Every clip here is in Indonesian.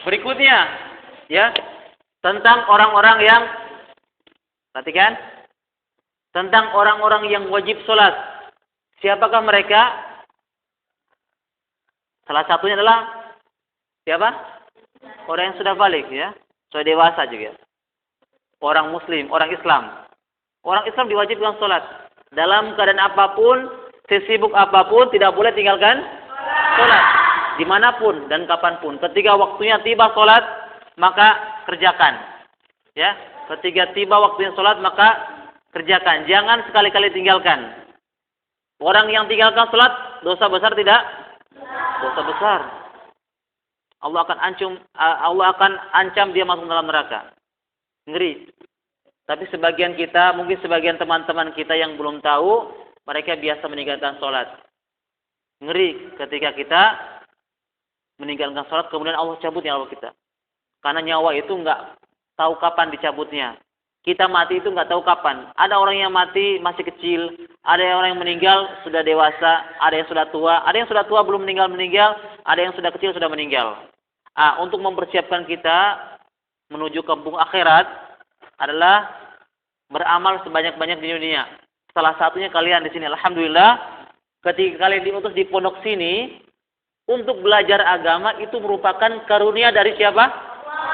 Berikutnya, ya, tentang orang-orang yang, perhatikan, tentang orang-orang yang wajib sholat. Siapakah mereka? Salah satunya adalah siapa? Orang yang sudah balik, ya, sudah dewasa juga. Orang Muslim, orang Islam. Orang Islam diwajibkan sholat. Dalam keadaan apapun, sesibuk apapun, tidak boleh tinggalkan sholat. Dimanapun dan kapanpun. Ketika waktunya tiba sholat, maka kerjakan. Ya, ketika tiba waktunya sholat, maka kerjakan. Jangan sekali-kali tinggalkan. Orang yang tinggalkan sholat, dosa besar tidak? Dosa besar. Allah akan ancam dia masuk dalam neraka. Ngeri. Tapi sebagian kita, mungkin sebagian teman-teman kita yang belum tahu, mereka biasa meninggalkan sholat. Ngeri ketika kita meninggalkan sholat, kemudian Allah cabut nyawa kita. Karena nyawa itu nggak tahu kapan dicabutnya. Kita mati itu nggak tahu kapan. Ada orang yang mati masih kecil, ada orang yang meninggal sudah dewasa, ada yang sudah tua, ada yang sudah tua belum meninggal, ada yang sudah kecil sudah meninggal. Untuk mempersiapkan kita menuju kampung akhirat adalah beramal sebanyak-banyak di dunia. Salah satunya kalian di sini, alhamdulillah, ketika kalian diutus di pondok sini untuk belajar agama, itu merupakan karunia dari siapa?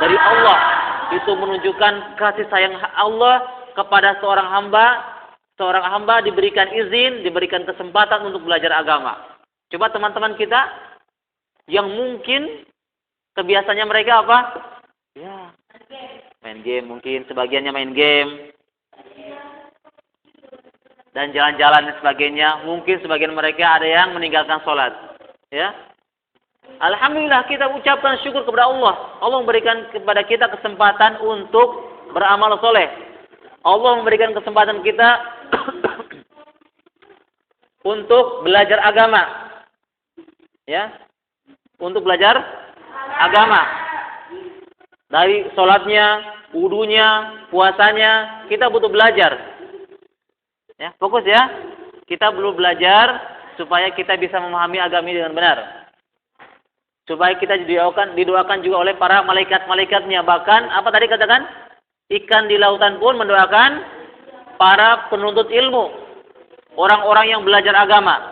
Dari Allah. Itu menunjukkan kasih sayang Allah kepada seorang hamba. Seorang hamba diberikan izin, diberikan kesempatan untuk belajar agama. Coba teman-teman kita yang mungkin kebiasaannya mereka apa? Ya, main game, mungkin sebagiannya main game dan jalan-jalan dan sebagainya. Mungkin sebagian mereka ada yang meninggalkan sholat. Ya, alhamdulillah kita ucapkan syukur kepada Allah. Allah memberikan kepada kita kesempatan untuk beramal soleh. Allah memberikan kesempatan kita untuk belajar agama. Ya, untuk belajar agama. Dari sholatnya, wudunya, puasanya, kita butuh belajar. Ya, fokus ya. Kita perlu belajar supaya kita bisa memahami agama ini dengan benar. Supaya kita didoakan juga oleh para malaikat-malaikatnya. Bahkan, apa tadi katakan? Ikan di lautan pun mendoakan para penuntut ilmu. Orang-orang yang belajar agama.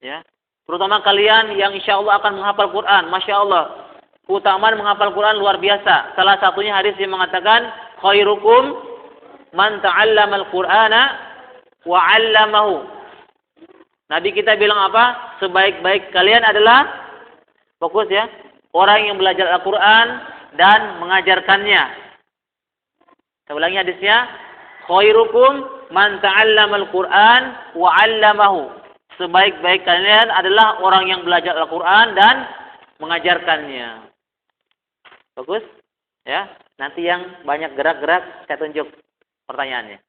Ya, terutama kalian yang insya Allah akan menghafal Quran. Masya Allah. Keutamaan menghafal Quran luar biasa. Salah satunya hadis yang mengatakan, khairukum man ta'allamal Qur'ana wa 'allamahu. Nabi kita bilang apa? Sebaik-baik kalian adalah, fokus ya, orang yang belajar Al-Quran dan mengajarkannya. Saya ulangi hadisnya, khairukum man ta'allamal Qur'an wa 'allamahu. Sebaik-baik kalian adalah orang yang belajar Al-Quran dan mengajarkannya. Bagus? Ya. Nanti yang banyak gerak-gerak saya tunjuk pertanyaannya.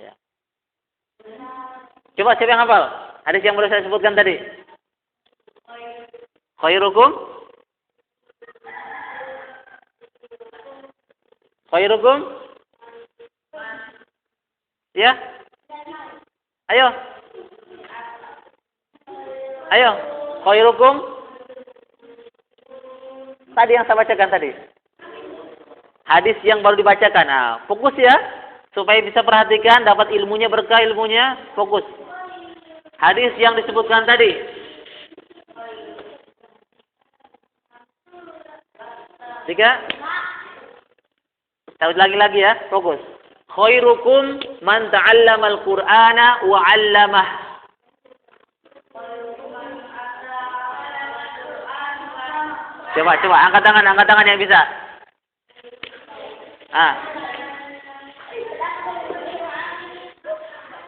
Ya. Coba siapa yang hafal? Hadis yang baru saya sebutkan tadi. Khairukum? Khairukum? Ya? Ayo. Ayo. Khairukum? Tadi yang saya bacakan tadi. Hadis yang baru dibacakan. Nah, fokus ya. Supaya bisa perhatikan, dapat ilmunya, berkah ilmunya. Fokus. Hadis yang disebutkan tadi. Tiga. Saya ulangi lagi ya. Fokus. Khairukum man ta'allamal Qur'ana wa 'allamah. Coba angkat tangan yang bisa.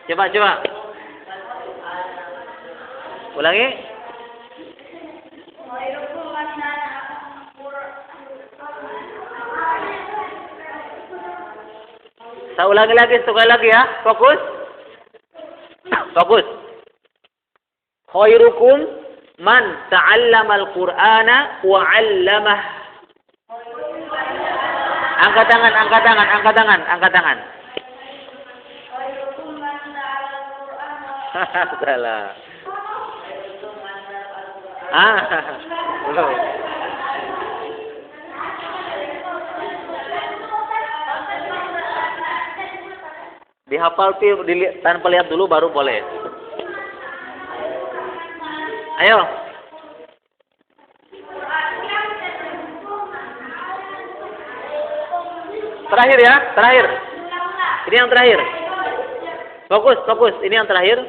Coba. Ulangi. Saya ulangi lagi sekali lagi ya. Fokus. Khairukum man ta'allamal Qur'ana wa 'allamah. Angkat tangan. Salah. Belum. Dihafal tanpa lihat dulu baru boleh. Ayo. Terakhir ya, terakhir. Ini yang terakhir. Fokus, fokus. Ini yang terakhir.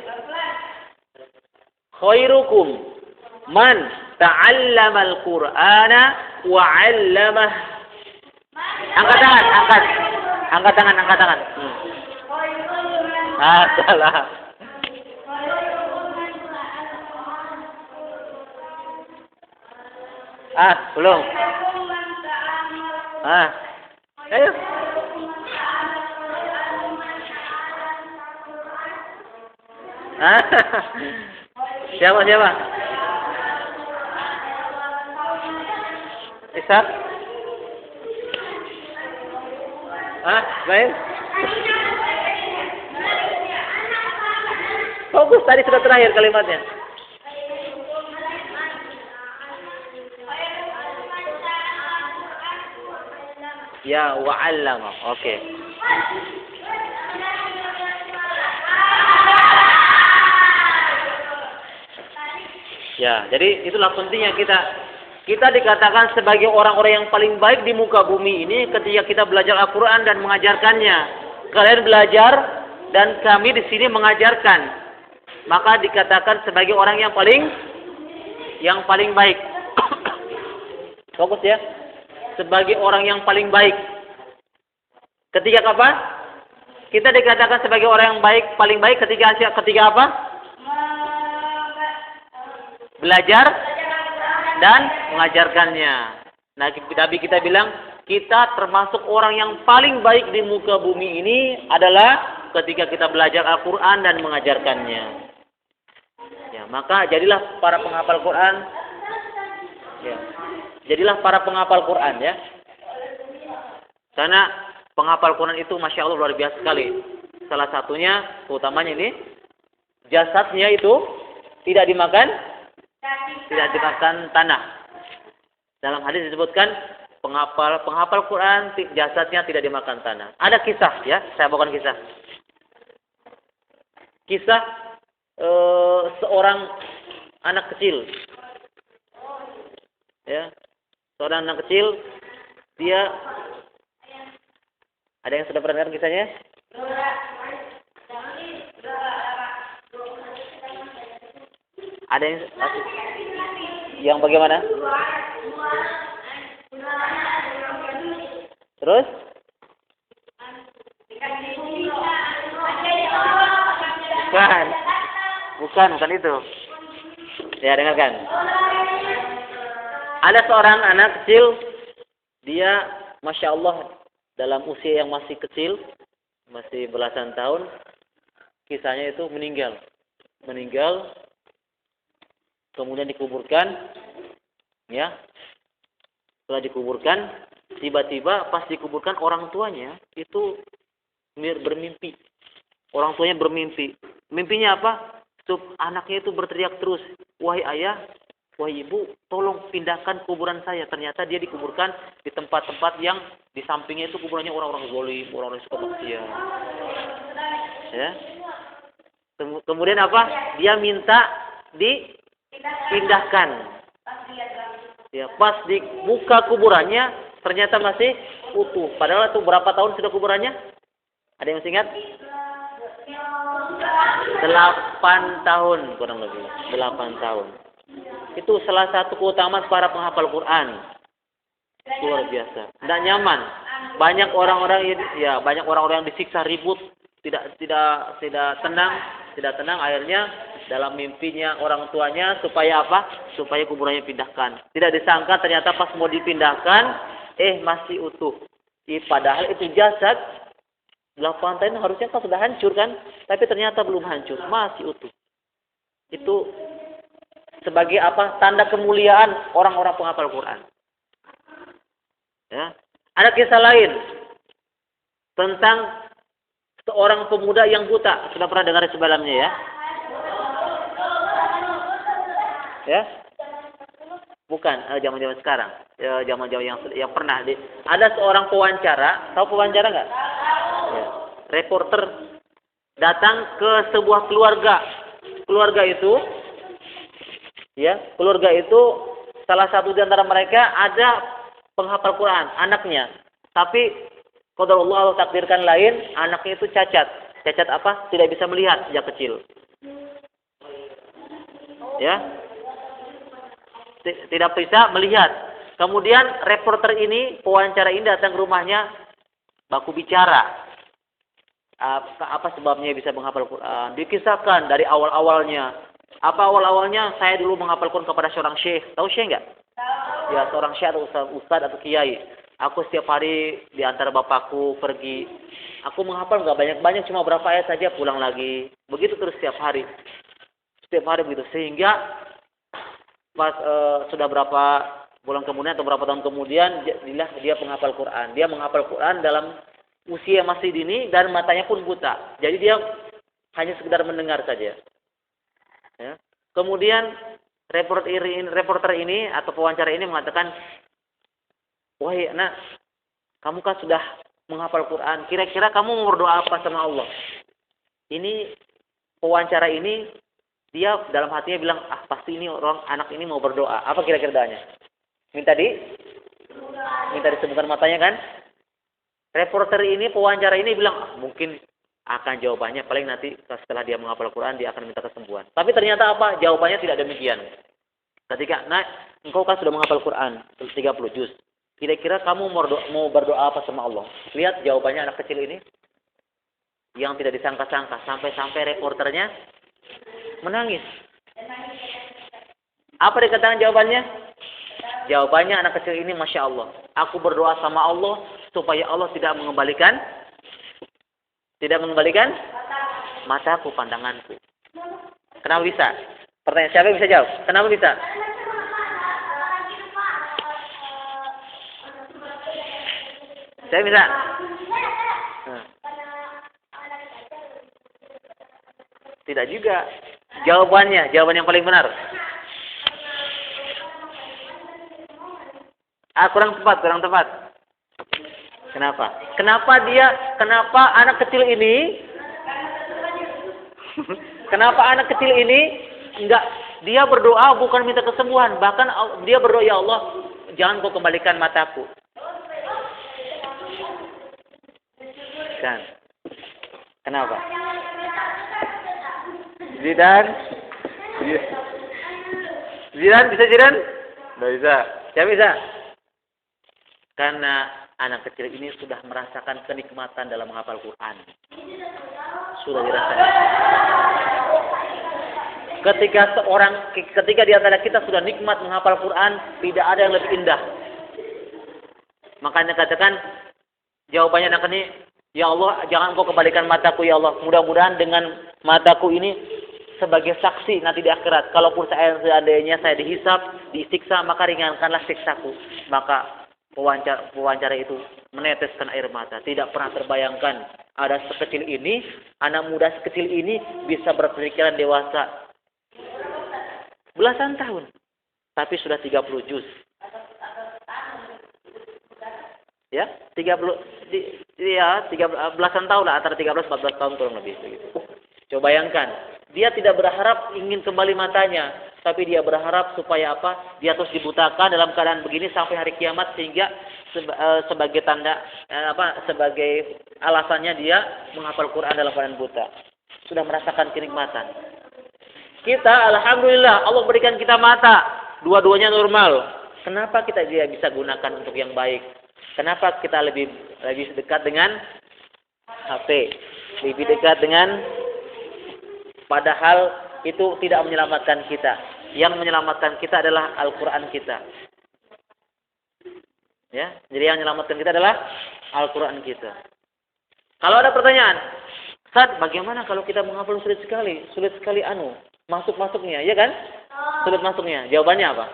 Khairukum man ta'allama al-Qur'ana wa 'allamah. Angkat tangan, angkat. Angkat tangan, angkat tangan. Salah. Belum. Ayo. Siapa? Ishak? Baik. Fokus, tadi sudah terakhir kalimatnya. Ya, wa'allama. Oke. Ya, jadi itulah pentingnya kita dikatakan sebagai orang-orang yang paling baik di muka bumi ini ketika kita belajar Al-Qur'an dan mengajarkannya. Kalian belajar dan kami di sini mengajarkan. Maka dikatakan sebagai orang yang paling baik. Fokus ya. Sebagai orang yang paling baik. Ketika apa? Kita dikatakan sebagai orang yang paling baik ketika apa? Belajar dan mengajarkannya. Nah, Nabi kita bilang, kita termasuk orang yang paling baik di muka bumi ini adalah ketika kita belajar Al-Quran dan mengajarkannya. Ya, maka jadilah para penghafal Quran. Ya, jadilah para penghafal Quran ya. Karena penghafal Quran itu Masya Allah luar biasa sekali. Salah satunya, utamanya ini, jasadnya itu tidak dimakan tanah. Dalam hadis disebutkan penghafal Quran jasadnya tidak dimakan tanah. Ada kisah ya, saya bawakan kisah. Kisah seorang anak kecil. Ya. Seorang anak kecil, dia ada yang sudah pernah dengar kisahnya? Ada yang bagaimana? Terus? Bukan itu. Ya, dengarkan. Ada seorang anak kecil, dia Masya Allah dalam usia yang masih kecil, masih belasan tahun, kisahnya itu meninggal, kemudian dikuburkan, ya. Setelah dikuburkan, tiba-tiba pas dikuburkan orang tuanya itu bermimpi. Orang tuanya bermimpi. Mimpinya apa? Anaknya itu berteriak terus, "Wahai ayah, wahai ibu, tolong pindahkan kuburan saya." Ternyata dia dikuburkan di tempat-tempat yang di sampingnya itu kuburannya orang-orang zalim, orang-orang yang suka maksiat. Ya. Kemudian apa? Dia minta dipindahkan. Ya, pas dibuka kuburannya ternyata masih utuh. Padahal itu berapa tahun sudah kuburannya? Ada yang masih ingat? 8 tahun kurang lebih. 8 tahun. Itu salah satu keutamaan para penghafal Quran. Luar biasa. Tidak nyaman. Banyak orang-orang yang disiksa ribut, tidak tenang akhirnya dalam mimpinya orang tuanya supaya apa? Supaya kuburannya pindahkan. Tidak disangka ternyata pas mau dipindahkan masih utuh. Padahal itu jasad 8 tahun harusnya kan sudah hancur kan? Tapi ternyata belum hancur, masih utuh. Itu sebagai apa? Tanda kemuliaan orang-orang penghafal Quran. Ya. Ada kisah lain tentang seorang pemuda yang buta. Sudah pernah dengar sebelumnya ya? Ya? Bukan, zaman-zaman sekarang. Ya, zaman-zaman yang pernah ada seorang pewawancara, tahu pewawancara enggak? Ya. Reporter datang ke sebuah keluarga. Keluarga itu salah satu di antara mereka ada penghafal Quran, anaknya. Tapi qadarullah Allah takdirkan lain, anaknya itu cacat. Cacat apa? Tidak bisa melihat sejak kecil. Ya. Tidak bisa melihat. Kemudian reporter ini, pewawancara ini datang ke rumahnya, baku bicara. Apa sebabnya bisa menghafal Quran? Dikisahkan dari awal-awalnya. Apa awal-awalnya? Saya dulu menghafal Quran kepada seorang syekh. Tahu syekh enggak? Ya, seorang syekh atau ustaz atau kiai. Aku setiap hari di antara bapakku pergi. Aku menghafal enggak banyak-banyak, cuma berapa ayat saja, pulang lagi. Begitu terus setiap hari. Setiap hari begitu. Sehingga pas sudah berapa bulan kemudian atau berapa tahun kemudian, dia penghafal Quran. Dia menghafal Quran dalam usia masih dini dan matanya pun buta. Jadi dia hanya sekedar mendengar saja. Ya. Kemudian reporter ini atau pewawancara ini mengatakan, wahai anak, kamu kan sudah menghafal Quran. Kira-kira kamu mau berdoa apa sama Allah? Ini pewawancara ini dia dalam hatinya bilang, pasti ini anak ini mau berdoa. Apa kira-kira doanya? Minta disebutkan matanya kan? Reporter ini, pewawancara ini bilang, mungkin akan jawabannya paling nanti setelah dia menghafal Quran dia akan minta kesembuhan. Tapi ternyata apa? Jawabannya tidak demikian. Ketika, engkau kan sudah menghafal Quran 30 juz. Kira-kira kamu mau berdoa apa sama Allah? Lihat jawabannya anak kecil ini yang tidak disangka-sangka, sampai reporternya menangis. Apa dikatakan jawabannya? Jawabannya anak kecil ini, Masya Allah, aku berdoa sama Allah supaya Allah tidak mengembalikan mataku, pandanganku. Kenapa bisa? Pertanyaan siapa yang bisa jawab? Kenapa bisa? Saya bisa. Tidak juga. Jawaban yang paling benar. Kurang tepat. Kenapa? Kenapa anak kecil ini enggak, dia berdoa bukan minta kesembuhan, bahkan dia berdoa, ya Allah, jangan kau kembalikan mataku. Kan? Kenapa? Zidan bisa Zidan? Tidak bisa. Siapa bisa? Karena anak kecil ini sudah merasakan kenikmatan dalam menghafal Quran. Sudah dirasakan. Ketika di antara kita sudah nikmat menghafal Quran, tidak ada yang lebih indah. Makanya katakan jawabannya anak ini, ya Allah, jangan kau kembalikan mataku ya Allah. Mudah-mudahan dengan mataku ini sebagai saksi nanti di akhirat. Kalaupun seandainya saya dihisab, disiksa, maka ringankanlah siksaku. Maka pewawancara itu meneteskan air mata. Tidak pernah terbayangkan ada sekecil ini, anak muda sekecil ini bisa berpikiran dewasa. Belasan tahun. Tapi sudah 30 juz. Ya, belasan tahun lah, antara 13-14 tahun kurang lebih begitu. Coba bayangkan, dia tidak berharap ingin kembali matanya, tapi dia berharap supaya apa? Dia terus dibutakan dalam keadaan begini sampai hari kiamat, sehingga sebagai tanda sebagai alasannya dia menghafal Quran dalam keadaan buta. Sudah merasakan kenikmatan. Kita alhamdulillah Allah berikan kita mata, dua-duanya normal. Kenapa kita tidak bisa gunakan untuk yang baik? Kenapa kita lebih dekat dengan HP, lebih dekat dengan, padahal itu tidak menyelamatkan kita. Yang menyelamatkan kita adalah Al-Quran kita. Ya, jadi yang menyelamatkan kita adalah Al-Quran kita. Kalau ada pertanyaan, Ustaz, bagaimana kalau kita menghafal sulit sekali masuknya, ya kan? Sulit masuknya. Jawabannya apa?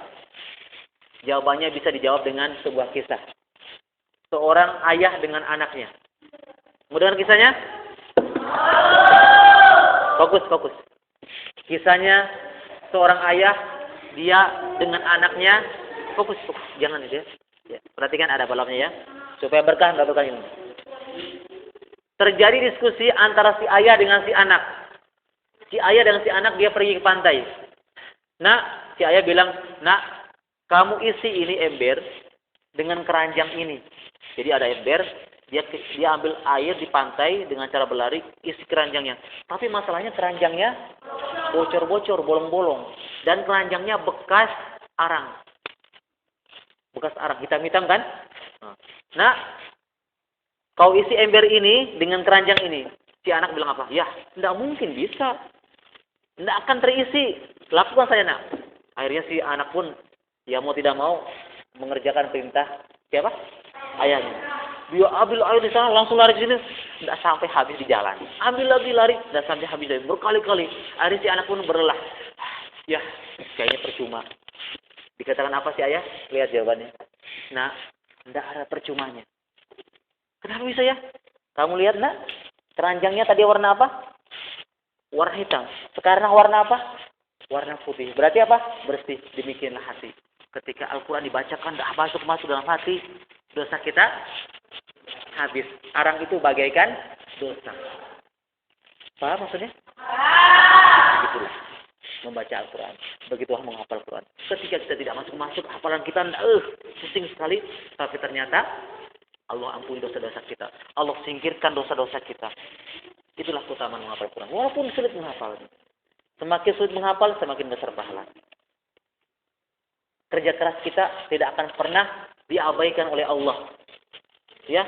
Jawabannya bisa dijawab dengan sebuah kisah. Seorang ayah dengan anaknya. Mau dengar kisahnya? Fokus. Kisahnya seorang ayah, dia dengan anaknya. Fokus. Jangan ya. Perhatikan ada balapnya ya. Supaya berkah ini. Terjadi diskusi antara si ayah dengan si anak. Si ayah dengan si anak dia pergi ke pantai. Nah, si ayah bilang, "Nak, kamu isi ini ember dengan keranjang ini." Jadi ada ember, dia ambil air di pantai dengan cara berlari, isi keranjangnya. Tapi masalahnya keranjangnya bocor-bocor, bolong-bolong, dan keranjangnya bekas arang. Bekas arang hitam-hitam kan? Nah, kau isi ember ini dengan keranjang ini. Si anak bilang apa? Ya, tidak mungkin bisa. Tidak akan terisi. Lakukan saja, nak. Akhirnya si anak pun, ya mau tidak mau, mengerjakan perintah siapa? Ayahnya. Dia ambil air di sana, langsung lari ke sini. Tidak sampai habis di jalan. Ambil lagi lari, tidak sampai habis lagi. Berkali-kali. Akhirnya si anak pun berlelah. Ya, kayaknya percuma. Dikatakan apa si ayah? Lihat jawabannya. Nah, tidak ada percumanya. Kenapa bisa ya? Kamu lihat, nak? Keranjangnya tadi warna apa? Warna hitam. Sekarang warna apa? Warna putih. Berarti apa? Bersih. Demikianlah hati. Ketika Al-Quran dibacakan, tidak masuk dalam hati, dosa kita habis. Arang itu bagaikan dosa. Paham maksudnya? Begitulah membaca Al-Quran. Begitulah menghafal Al-Quran. Ketika kita tidak masuk, hafalan kita pusing sekali. Tapi ternyata Allah ampuni dosa-dosa kita. Allah singkirkan dosa-dosa kita. Itulah keutamaan menghafal Al-Quran. Walaupun sulit menghafalnya. Semakin sulit menghafal, semakin besar pahala. Kerja keras kita tidak akan pernah diabaikan oleh Allah. Ya,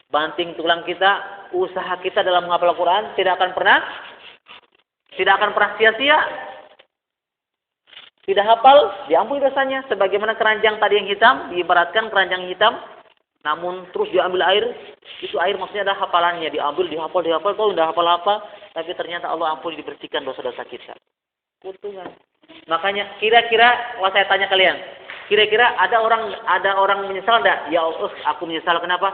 banting tulang kita, usaha kita dalam menghafal Al-Quran tidak akan pernah sia-sia. Tidak hafal, diampuni dosanya. Sebagaimana keranjang tadi yang hitam, diibaratkan keranjang hitam, namun terus diambil air, itu air maksudnya adalah hafalannya, diambil, dihafal, kalau tidak hafal-hafal, tapi ternyata Allah ampuni, dibersihkan dosa-dosa kita. Keuntungan. Makanya kira-kira, saya tanya kalian, kira-kira ada orang menyesal enggak? Ya Allah, aku menyesal kenapa?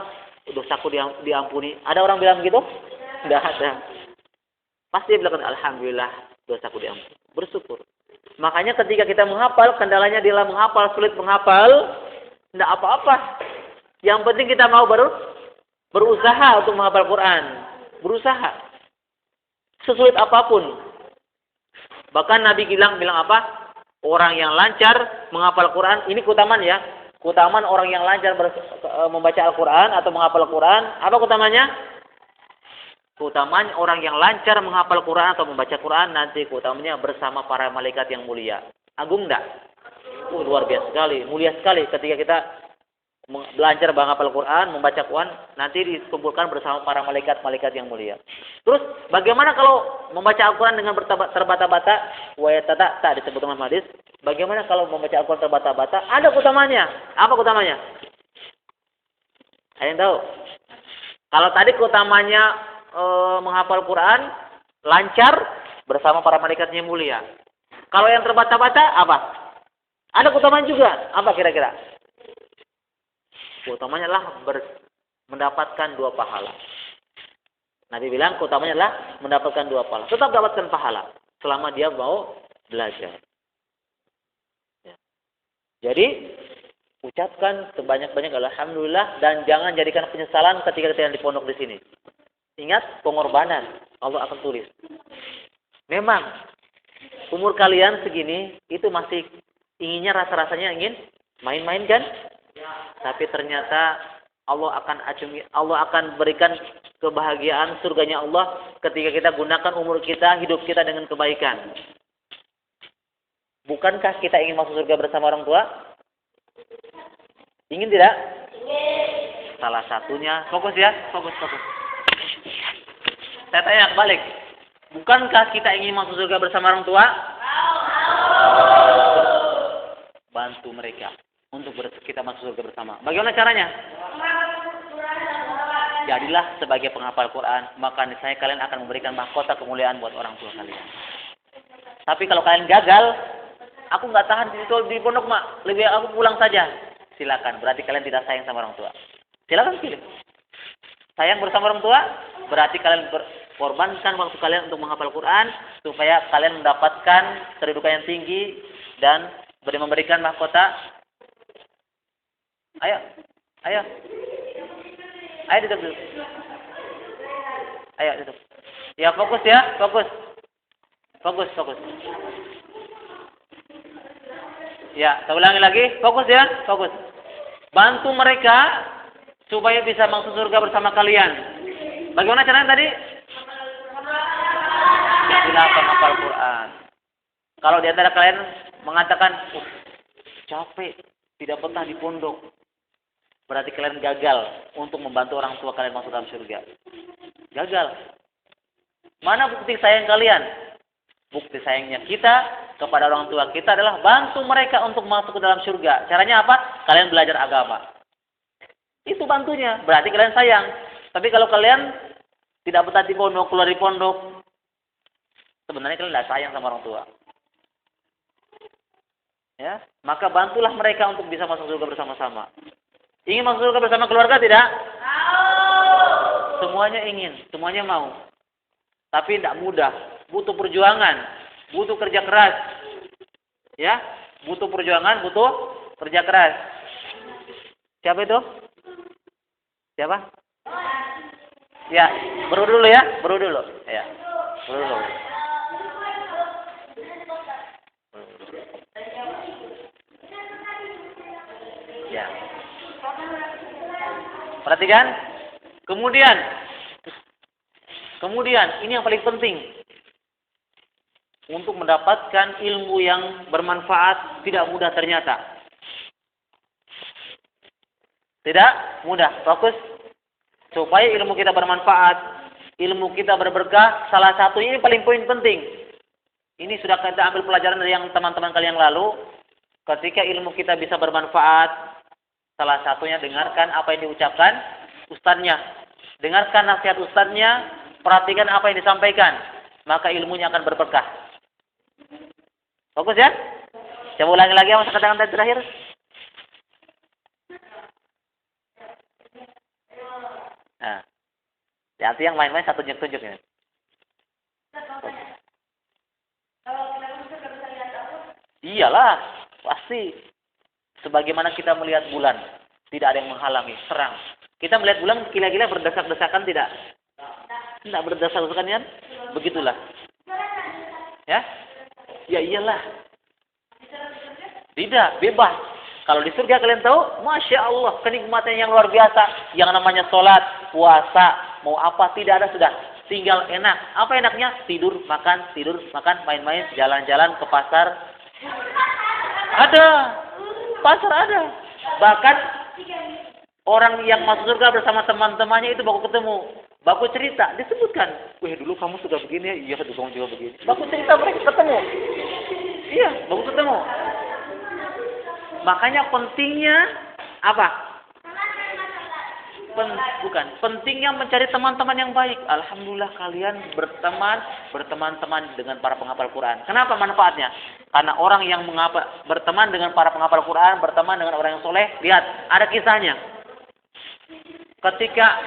Dosaku diampuni. Ada orang bilang begitu? Tidak ada. Pasti dia bilang alhamdulillah dosaku diampuni. Bersyukur. Makanya ketika kita menghafal, kendalanya adalah menghafal, sulit menghafal, tidak apa-apa. Yang penting kita mau berusaha untuk menghafal Quran. Berusaha. Sesulit apapun. Bahkan Nabi bilang apa? Orang yang lancar menghafal Quran, ini keutamaan ya. Keutamaan orang yang lancar membaca Al-Quran atau menghafal Quran. Apa keutamanya? Keutamaan orang yang lancar menghafal Quran atau membaca Quran, nanti keutamanya bersama para malaikat yang mulia. Agung enggak? Luar biasa sekali. Mulia sekali ketika kita belajar menghafal Quran, membaca Quran, nanti dikumpulkan bersama para malaikat-malaikat yang mulia. Terus bagaimana kalau membaca Al-Quran dengan terbata-bata? Wa yatata disebut dalam hadis. Bagaimana kalau membaca Al-Quran terbata-bata? Ada keutamanya. Apa keutamanya? Ada yang tahu? Kalau tadi keutamanya menghafal Quran lancar bersama para malaikatnya yang mulia. Kalau yang terbata-bata apa? Ada keutamaan juga. Apa kira-kira? Keutamanya adalah mendapatkan 2 pahala. Nabi bilang keutamanya adalah mendapatkan 2 pahala. Tetap dapatkan pahala selama dia mau belajar. Ya. Jadi ucapkan sebanyak-banyak alhamdulillah dan jangan jadikan penyesalan ketika kita di pondok di sini. Ingat pengorbanan Allah akan tulis. Memang umur kalian segini itu masih inginnya rasa-rasanya ingin main-main kan? Tapi ternyata Allah akan berikan kebahagiaan surganya Allah ketika kita gunakan umur kita, hidup kita dengan kebaikan. Bukankah kita ingin masuk surga bersama orang tua? Ingin tidak? Salah satunya, fokus ya, fokus. Saya tanya balik. Bukankah kita ingin masuk surga bersama orang tua? Bantu mereka untuk kita masuk surga bersama. Bagaimana caranya? Jadilah sebagai penghafal Quran, maka niscaya kalian akan memberikan mahkota kemuliaan buat orang tua kalian. Tapi kalau kalian gagal, aku nggak tahan di pondok mak, lebih aku pulang saja. Silakan. Berarti kalian tidak sayang sama orang tua. Silakan pilih. Sayang bersama orang tua, berarti kalian korbankan waktu kalian untuk menghafal Quran supaya kalian mendapatkan kedudukan yang tinggi dan memberikan mahkota. Ayo duduk. Ayo tutup. Ya fokus ya, fokus. Fokus. Ya, saya ulangi lagi, fokus ya, fokus. Bantu mereka supaya bisa masuk surga bersama kalian. Bagaimana caranya tadi? Silakan hafal Quran. Kalau di antara kalian mengatakan, capek, tidak betah di pondok, berarti kalian gagal untuk membantu orang tua kalian masuk dalam surga. Gagal. Mana bukti sayang kalian? Bukti sayangnya kita kepada orang tua kita adalah bantu mereka untuk masuk ke dalam surga. Caranya apa? Kalian belajar agama. Itu bantunya. Berarti kalian sayang. Tapi kalau kalian tidak betah di pondok, keluar di pondok, sebenarnya kalian tidak sayang sama orang tua. Ya, maka bantulah mereka untuk bisa masuk surga bersama-sama. Ingin masuk surga bersama keluarga tidak? Semuanya ingin, semuanya mau. Tapi tidak mudah, butuh perjuangan, butuh kerja keras. Ya, butuh perjuangan, butuh kerja keras. Siapa itu? Siapa? Ya, baru dulu ya, baru dulu. Ya, baru dulu. Ya. Perhatikan. Kemudian ini yang paling penting. Untuk mendapatkan ilmu yang bermanfaat tidak mudah ternyata. Tidak mudah. Fokus. Supaya ilmu kita bermanfaat, ilmu kita berberkah, salah satunya ini paling poin penting. Ini sudah kita ambil pelajaran dari yang teman-teman kalian yang lalu. Ketika ilmu kita bisa bermanfaat, salah satunya dengarkan apa yang diucapkan ustadznya. Dengarkan nasihat ustadznya, perhatikan apa yang disampaikan. Maka ilmunya akan berberkah. Fokus ya? Coba ulangi lagi apa katakan tadi terakhir. Nah, hati yang main-main satu tunjuk-tunjuk ya. Iyalah, pasti. Sebagaimana kita melihat bulan, tidak ada yang menghalangi, terang. Kita melihat bulan gila-gila berdesak-desakan tidak? Tidak berdesak-desakan kan? Begitulah. Ya? Ya iyalah. Tidak, bebas. Kalau di surga kalian tahu, Masya Allah, kenikmatan yang luar biasa. Yang namanya sholat, puasa, mau apa, tidak ada sudah. Tinggal enak. Apa enaknya? Tidur, makan, main-main, jalan-jalan ke pasar. Ada. Pasar ada. Bahkan orang yang masuk surga bersama teman-temannya itu baku ketemu. Baku cerita, disebutkan. Wah dulu kamu sudah begini ya? Iya, dulu kamu juga begini. Baku cerita mereka ketemu. Iya, baku ketemu. Makanya pentingnya apa? Pentingnya mencari teman-teman yang baik. Alhamdulillah kalian berteman dengan para penghafal Quran. Kenapa manfaatnya? Karena orang yang berteman dengan para penghafal Quran, berteman dengan orang yang soleh, lihat ada kisahnya. Ketika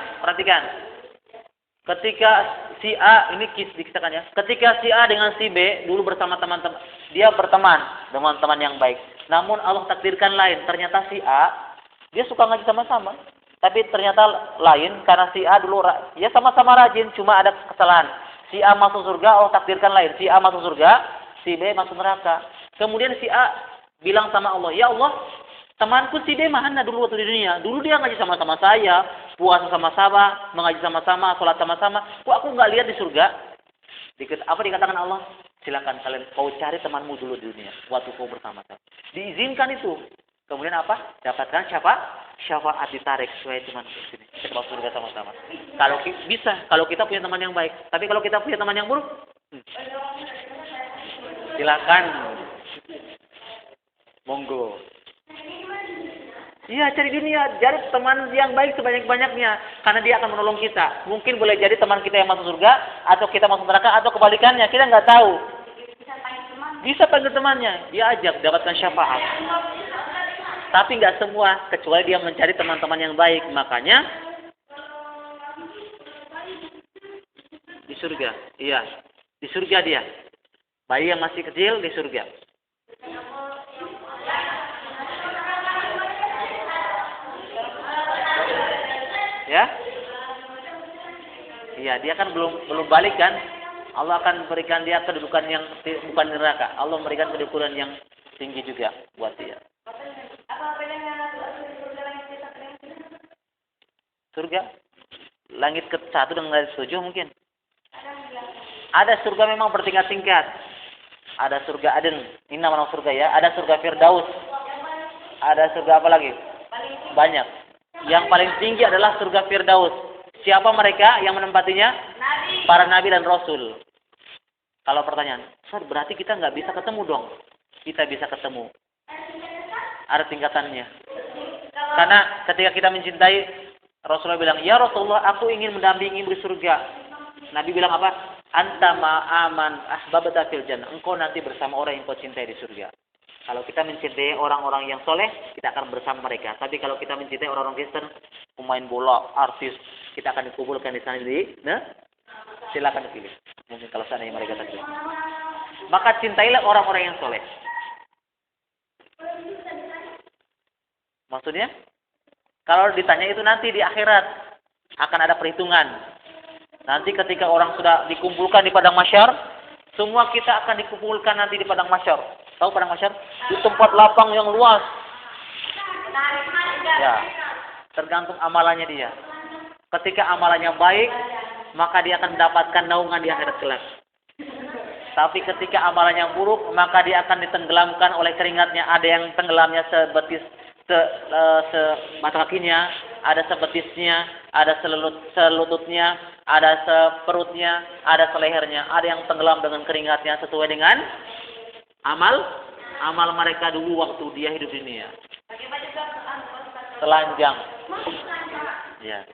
si A ini dikisahkan ya. Ketika si A dengan si B dulu bersama teman-teman, dia berteman dengan teman yang baik. Namun Allah takdirkan lain. Ternyata si A dia suka ngaji sama-sama. Tapi ternyata lain karena si A dulu ya sama-sama rajin, cuma ada kesalahan. Si A masuk surga, Allah takdirkan lain. Si A masuk surga, si B masuk neraka. Kemudian si A bilang sama Allah, "Ya Allah, temanku si B mana dulu waktu di dunia? Dulu dia ngaji sama-sama saya, puasa sama-sama, mengaji sama-sama, sholat sama-sama. Kok aku nggak lihat di surga?" Apa dikatakan Allah? Silakan kalian kau cari temanmu dulu di dunia waktu kau bersama-sama. Diizinkan itu. Kemudian apa? Dapatkan syafaat ditarik supaya teman sini. Kita masuk surga sama-sama. Kalau bisa, kalau kita punya teman yang baik. Tapi kalau kita punya teman yang buruk, silakan. Monggo. Iya, cari dunia, cari teman yang baik sebanyak-banyaknya, karena dia akan menolong kita. Mungkin boleh jadi teman kita yang masuk surga, atau kita masuk neraka, atau kebalikannya, kita nggak tahu. Bisa panggil temannya, dia ajak, dapatkan syafaat. Tapi nggak semua, kecuali dia mencari teman-teman yang baik. Makanya di surga, iya, di surga dia. Bayi yang masih kecil di surga. Ya, Iya, dia kan belum balik kan. Allah akan berikan dia kedudukan yang bukan neraka. Allah memberikan kedudukan yang tinggi juga buat dia. Surga langit ke-1 dengan langit ke-7 mungkin. Ada surga memang bertingkat-tingkat. Ada surga Aden, ini nama surga ya. Ada surga Firdaus. Ada surga apa lagi? Banyak. Yang paling tinggi adalah surga Firdaus. Siapa mereka yang menempatinya? Para nabi dan rasul. Kalau pertanyaan, berarti kita nggak bisa ketemu dong? Kita bisa ketemu. Ada tingkatannya. Karena ketika kita mencintai, Rasulullah bilang, ya Rasulullah, aku ingin mendampingi di surga. Nabi bilang apa? Anta ma'aman ahbabata fil jannah. Engkau nanti bersama orang yang kau cintai di surga. Kalau kita mencintai orang-orang yang soleh, kita akan bersama mereka. Tapi kalau kita mencintai orang-orang Kristen, pemain bola, artis, kita akan dikumpulkan di sana. Nah, silakan pilih. Mungkin kalau seandainya mereka takdir. Maka cintailah orang-orang yang soleh. Maksudnya, kalau ditanya itu nanti di akhirat akan ada perhitungan. Nanti ketika orang sudah dikumpulkan di padang mahsyar, semua kita akan dikumpulkan nanti di padang mahsyar. Tahu padang mahsyar? Di tempat lapang yang luas. Ya, tergantung amalannya dia. Ketika amalannya baik, maka dia akan mendapatkan naungan di akhirat kelak. Tapi ketika amalannya buruk, maka dia akan ditenggelamkan oleh keringatnya. Ada yang tenggelamnya sebetis mata kakinya, ada sebetisnya, ada selututnya, ada seperutnya, ada selehernya. Ada yang tenggelam dengan keringatnya sesuai dengan amal mereka dulu waktu dia hidup di dunia. Telanjang. Ya.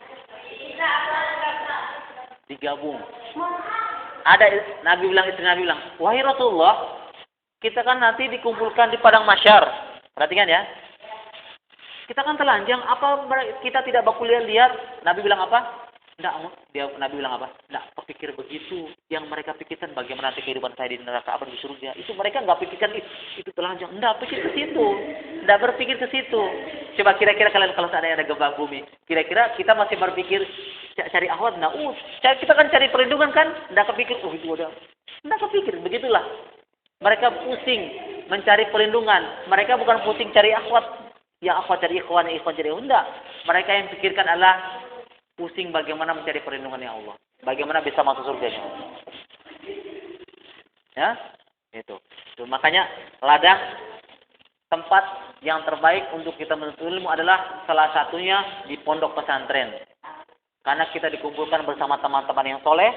Digabung. Ada Nabi bilang, istri Nabi bilang, wahai Rasulullah, kita kan nanti dikumpulkan di padang mahsyar. Perhatikan ya. Kita kan telanjang, apa kita tidak bakal lihat? Nabi bilang apa? Nabi bilang apa? Enggak kepikir begitu. Yang mereka pikirkan bagaimana nanti kehidupan saya di neraka, apa di surga. Itu mereka enggak pikirkan itu telanjang. Enggak pikir ke situ. Enggak berpikir ke situ. Coba kira-kira kalian kalau seandainya ada gempa bumi, kira-kira kita masih berpikir cari akhwat? Nah, kita kan cari perlindungan kan? Enggak kepikir, itu ada. Enggak kepikir, begitulah. Mereka pusing mencari perlindungan. Mereka bukan pusing cari akhwat. Yang akhwat cari ikhwan, yang ikhwan cari enggak. Mereka yang pikirkan adalah pusing bagaimana mencari perlindungan ya Allah. Bagaimana bisa masuk surga-Nya. Ya, itu. Makanya ladang tempat yang terbaik untuk kita menuntut ilmu adalah salah satunya di pondok pesantren. Karena kita dikumpulkan bersama teman-teman yang soleh,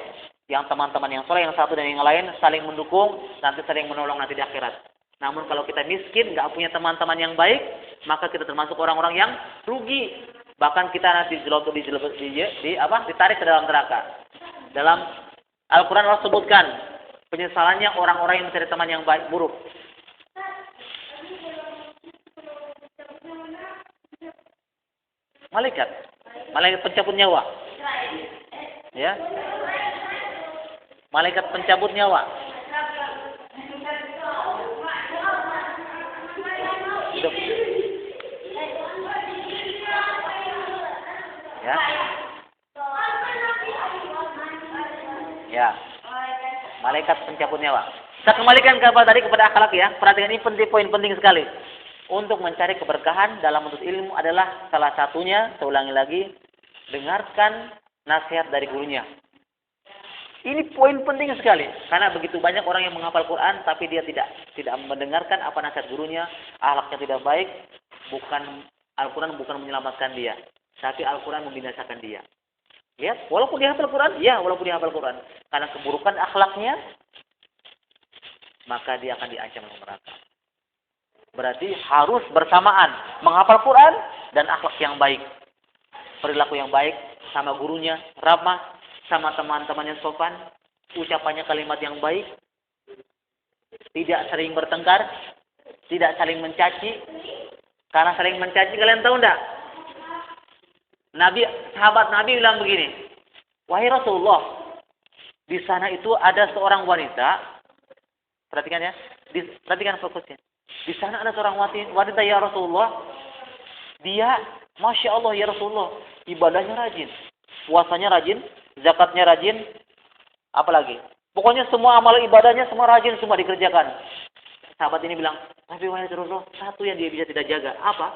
yang teman-teman yang soleh yang satu dan yang lain saling mendukung, nanti saling menolong nanti di akhirat. Namun kalau kita miskin, nggak punya teman-teman yang baik, maka kita termasuk orang-orang yang rugi. Bahkan kita nanti ditarik ke dalam neraka. Dalam Al-Quran Allah sebutkan penyesalannya orang-orang yang mencari teman yang baik buruk. Malaikat pencabut nyawa. Ya. Malaikat pencabut nyawa. Hidup. Ya. Ya. Malaikat pencabut nyawa. Saya kembalikan kepada akhlak ya. Perhatikan ini poin penting sekali. Untuk mencari keberkahan dalam menuntut ilmu adalah salah satunya, saya ulangi lagi, dengarkan nasihat dari gurunya. Ini poin penting sekali. Karena begitu banyak orang yang menghafal Quran tapi dia tidak mendengarkan apa nasihat gurunya, akhlaknya tidak baik, Al-Quran bukan menyelamatkan dia. Tapi Al-Quran membinasakan dia. Lihat, walaupun dia hafal Quran, walaupun dia hafal Quran, karena keburukan akhlaknya, maka dia akan diancam neraka. Berarti harus bersamaan menghafal Quran dan akhlak yang baik, perilaku yang baik sama gurunya, ramah sama teman-teman yang sopan, ucapannya kalimat yang baik, tidak sering bertengkar, tidak saling mencaci. Karena saling mencaci, kalian tahu enggak? Sahabat Nabi bilang begini, wahai Rasulullah, di sana itu ada seorang wanita, perhatikan ya, perhatikan fokusnya. Di sana ada seorang wanita ya Rasulullah, dia, Masya Allah ya Rasulullah, ibadahnya rajin, puasanya rajin, zakatnya rajin, apalagi? Pokoknya semua amal ibadahnya semua rajin, semua dikerjakan. Sahabat ini bilang, tapi wahai Rasulullah, satu yang dia bisa tidak jaga, apa?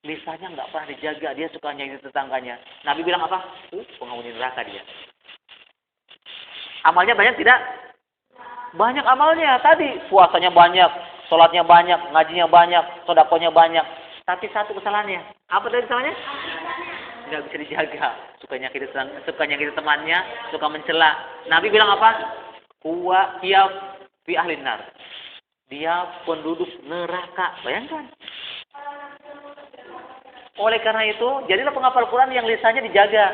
Lisannya nggak pernah dijaga, dia suka nyanyi tetangganya. Nabi bilang apa? Penghuni neraka dia. Amalnya banyak tidak? Banyak amalnya. Tadi puasanya banyak, sholatnya banyak, ngajinya banyak, sedekahnya banyak. Tapi satu kesalahannya. Apa tadi kesalahannya? Nggak bisa dijaga. Suka nyakiti temannya, suka mencela. Nabi bilang apa? Dia fi ahlin nar. Dia penduduk neraka. Bayangkan. Oleh karena itu, jadilah penghafal Quran yang lisannya dijaga.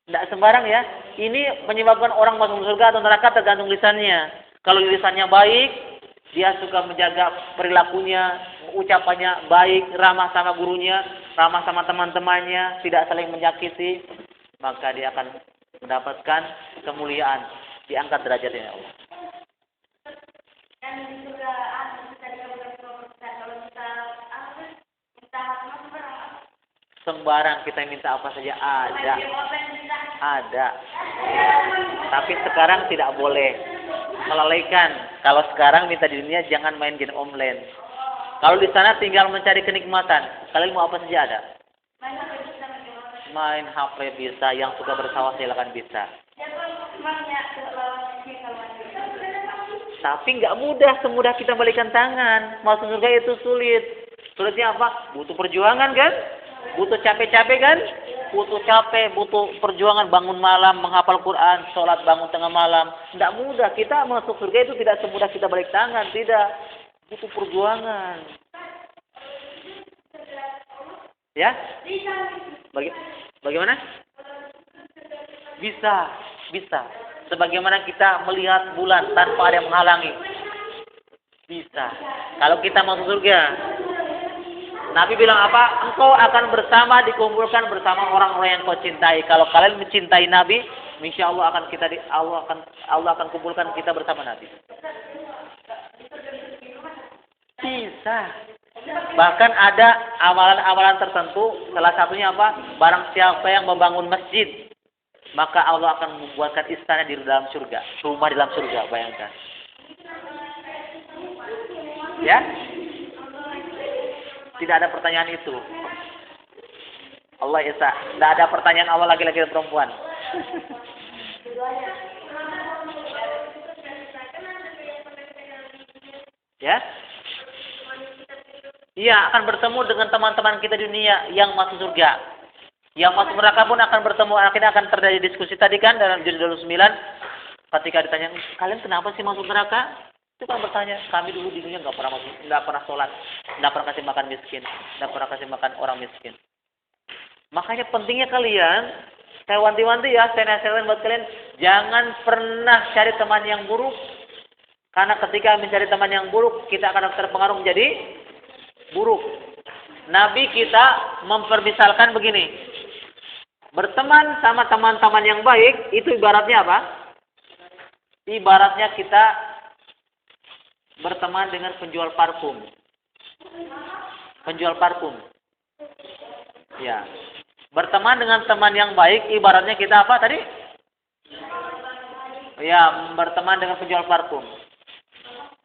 Tidak sembarang ya. Ini menyebabkan orang masuk surga atau neraka tergantung lisannya. Kalau lisannya baik, dia suka menjaga perilakunya, ucapannya baik, ramah sama gurunya, ramah sama teman-temannya, tidak saling menyakiti, maka dia akan mendapatkan kemuliaan, diangkat derajatnya Allah. Dan juga sembarang kita minta apa saja ada. Tapi sekarang tidak boleh melalaikan. Kalau sekarang minta di dunia jangan main game online. Kalau di sana tinggal mencari kenikmatan. Kalian mau apa saja ada. Main HP bisa, yang suka bersawah silakan bisa. Tapi nggak mudah semudah kita balikan tangan. Masuk surga itu sulit. Sulitnya apa? Butuh perjuangan kan? Butuh capek-capek kan? Butuh capek, butuh perjuangan, bangun malam, menghafal Quran, sholat bangun tengah malam. Tidak mudah. Kita masuk surga itu tidak semudah kita balik tangan. Tidak. Butuh perjuangan. Ya? Bagaimana? Bisa. Sebagaimana kita melihat bulan tanpa ada yang menghalangi. Bisa. Kalau kita masuk surga, Nabi bilang apa? Engkau akan dikumpulkan bersama orang-orang yang kau cintai. Kalau kalian mencintai Nabi, insya Allah Allah akan kumpulkan kita bersama Nabi. Bisa. Bahkan ada amalan-amalan tertentu. Salah satunya apa? Barang siapa yang membangun masjid, maka Allah akan membuatkan istana di dalam surga, rumah di dalam surga. Bayangkan. Ya? Tidak ada pertanyaan itu. Allah Esa. Tidak ada pertanyaan Allah laki-laki dan perempuan. Ya? Iya, akan bertemu dengan teman-teman kita di dunia yang masuk surga. Yang masuk neraka pun akan bertemu. Akhirnya akan terjadi diskusi tadi kan dalam judul 9. Ketika ditanya, kalian kenapa sih masuk neraka? Itu kan bertanya, kami dulu di dunia nggak pernah sholat, nggak pernah kasih makan miskin, nggak pernah kasih makan orang miskin. Makanya pentingnya kalian, saya wanti-wanti ya, saya nasihatin buat kalian, jangan pernah cari teman yang buruk, karena ketika mencari teman yang buruk, kita akan terpengaruh menjadi buruk. Nabi kita mempermisalkan begini, berteman sama teman-teman yang baik, itu ibaratnya apa? Ibaratnya kita berteman dengan penjual parfum. Penjual parfum. Ya. Berteman dengan teman yang baik, ibaratnya kita apa tadi? Ya, berteman dengan penjual parfum.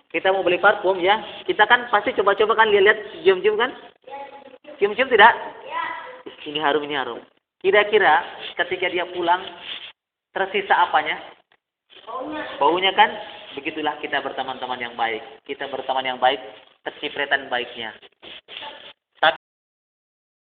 Kita mau beli parfum ya, kita kan pasti coba-coba kan lihat, cium-cium kan? Cium-cium tidak? Ini harum, ini harum. Kira-kira ketika dia pulang, tersisa apanya? Baunya kan? Begitulah kita berteman-teman yang baik. Kita berteman yang baik, kecipratan baiknya.